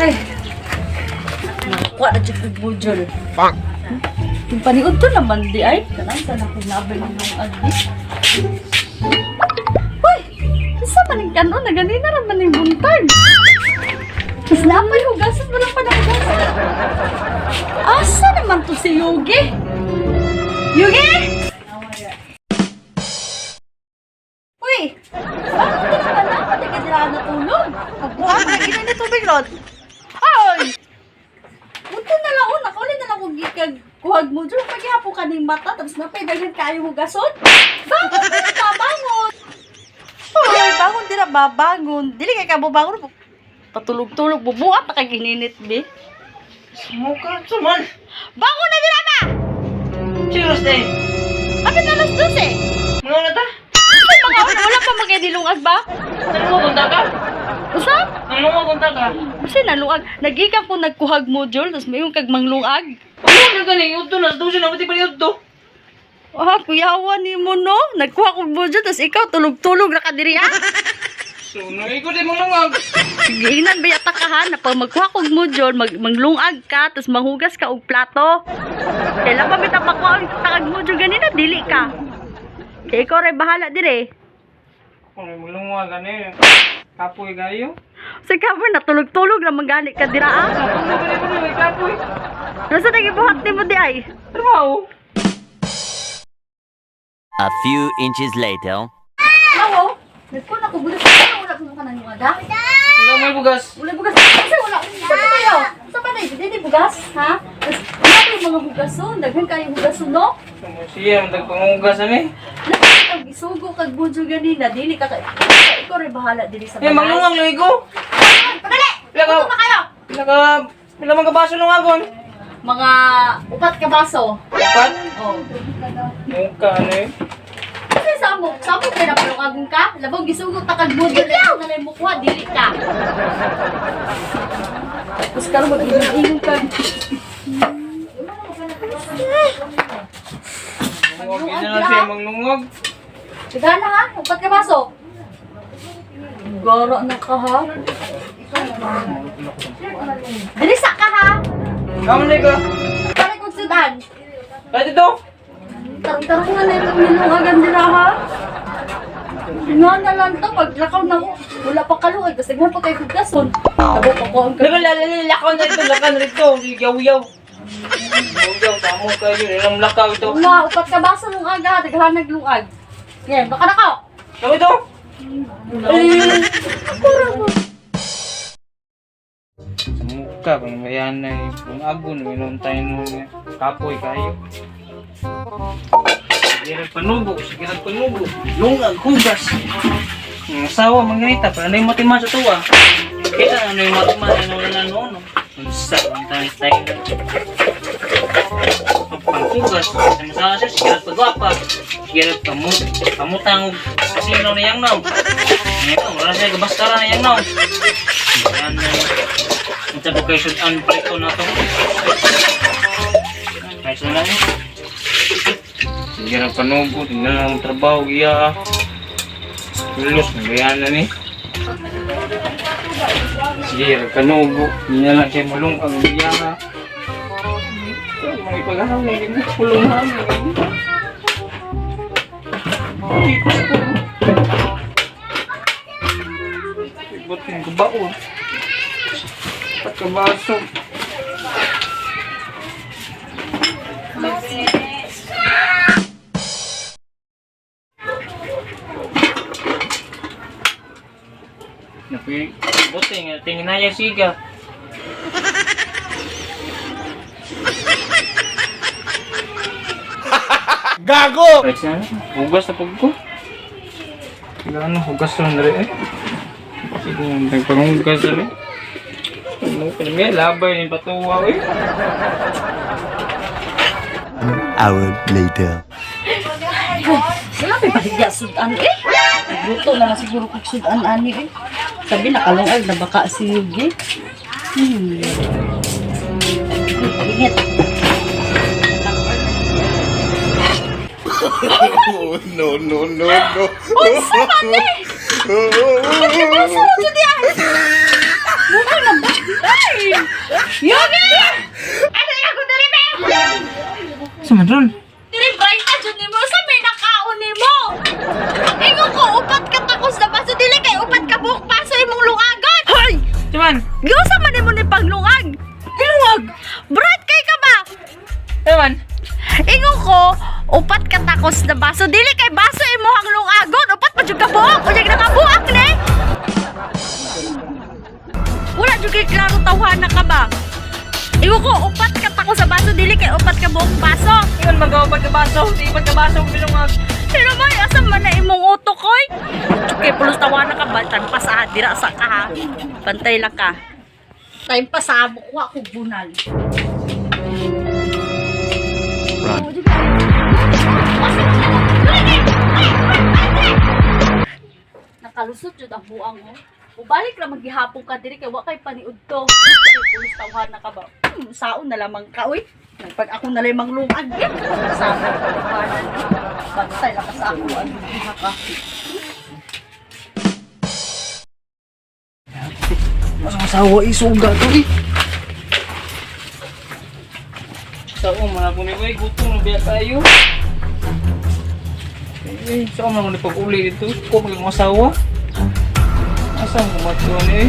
Ay. Nakuha na dyan kong bujol. Yung paniod to naman di ay. Kanang sana ko nabay ng agi. Uy! Isa man yung kanon na ganina naman yung buntag. Tapos napay hugasan mo lang pa na hugasan. Asa naman to si Yugi? Yugi! Uy! Bakit ka naman na? Pati ka nila natulog. Pagbuha ka na ina ni tubig, Rod. Ay! Buto na lang, nakaulit na lang kung kuhag mo. Diyan, paghihapo ka ng mata, tapos napaidagan kayo hugason. Bangon ka na babangon. Uy, bangon din na babangon. Dili ka babangon. Patulog-tulog, bubuhat na kagininit, be. Sumuka, suman. Bangon na din na! Cheers, day. Kapit na alas 12. Mga na ta? Ay, mga wala pa magkadilungag ba? Ano mo kunta ka? Usap? Ano mo kunta ka? Kasi nalungag. Nagika po nagkuhag module, tapos may yung kagmanglungag. Ano na gani? Yudto na. Doon siya na pati pa yudto. Ah, kuyawan ni mo, no? Nagkuha ko module, tapos ikaw tulog-tulog na kadiri, ha? So, naikot din mo lumag. Giingnan ba yata ka, ha? Na pag magkuha kong module, manglungag ka, tapos manghugas ka og plato. Kailan pa mitang makuha ang takag module ganina, dili ka. Kaya ikaw rin bahala, dire. Kung may mulunga gani. Kapoy kayo. Sa kapoy, natulog-tulog na manggani ka dira, ha? Ano gani mo na may kapoy? Nasa nagibuhat ni mo di ay? Trabaho. A few inches later. Ako? Nagkuha ko bugas. Wala ko mukha ng lungaga. Wala may bugas. Wala bugas. Kasi wala. Saan kayo? Saan pa na? Hindi bugas, ha? Wala yung mga bugason. Daghan kayo bugason, no? Siya, magpanghugasan eh. Nakakitang isugo kag budyo ganina. Dili ka ikaw rin bahala dili sa Eh, maglungang ligo. Padali! Lagaw. Puto na kayo! Pila mga baso lungagon. Mga upat ka baso. Dapat? Oh. Mukha ano eh. Kasi samok kayo na palungagon ka. Labang gisugo ta kag budyo na na mo kuha dili ka. Tapos karon mag-ingon ka. Huwag na lang siya maglungag. Sigana ha? Upat ka baso. Garo na ka ha? Dilisa ka ha? Kamu na ka. Pare kong sudan. Kahit ito. Tarong-tarong nga na itong nilungagan nila ha? Nga na lang to, paglakaw na wala pa kalungag, kasi nga pa kayo kagason. Tabo pa ko ang Diba lalakaw na ito, lakan rito. Yaw-yaw. Yaw-yaw, tamo kayo. Ilang lakaw ito. Nga, upat ka baso nung aga, naghanag lungag. Yan, baka na ka. Kamu ito. Sa mukha, kung mayan na yung agon, mayroon tayo nung kapoy kayo. Sige panubo, lungag, hugas. Ang asawa, manganita, para na yung matima sa tuwa. Kaya ano yung matima na ano. Unsa, ang tayo. Panghugas, sa masawa siya, sigarat pagwapa. Sigarat pamutang kasino na yang naw. Ngayon, wala siya gabaskara na yang naw. Yan na. Unsa po kayo sudan preto na to. Ay, so lang. Sigarat panubo, tingnan lang ang trabaho, iya. Tulos, nagayan na ni. Sigarat panubo, hindi na lang siya malungkang, iya. May paghahaw na yun, pulungan na yun. Tipos ko. Ibot yung kabaon. Pagkabaso. Buti nga, tingin na yung siga. Gago! Right na, hugas na pag ko. Ano, hugas na rin eh. Sige, nagpanghugas na rin. Ano ka nga, labay ni patuwa eh. An hour later. Wala pa baligya sudan eh. Nagluto na lang siguro kung sudan ani eh. Sabi nakalungag na baka si Yugi. Ingat. Oh, no, no, no, no. Unsa man eh? Unsa man diyan? Mukha na ba? man? Giusa man nimo ni paglungag. Ilungag. Bright kay ka ba? Ewan. Ingon ko, upat ka takos na baso. Dili kay baso imuhang lungagon. Upat pa jud ka buok. Unyag na nga buak ni. Wala jud kay klaro tawhana ka ba? Ingon ko, upat ka takos sa baso. Dili kay upat ka buok baso. Iwan magawa pagkabaso. Di pagkabaso bilungag. Pero may asam man na imong utok koy. Kay pulos tawana ka ba? Tanpa sa dira sa ka ha. Pantay lang ka. Time pa sa amo ko ako bunal. Nakalusot jud ang buang mo. Ubalik ra maghihapon ka diri kay wa kay paniud to. Kay pulos tawana ka ba? Saon na lamang ka oy. Pag ako na lamang lungag yan. Sama ka panan. Bantay lang ka sa ako ang buha ka. Mas masawa isuga to eh. Sa mga bumigoy, gutom na biya tayo. Eh, saan naman ipag-uli dito? Kung maging masawa? Asang kumatuan eh?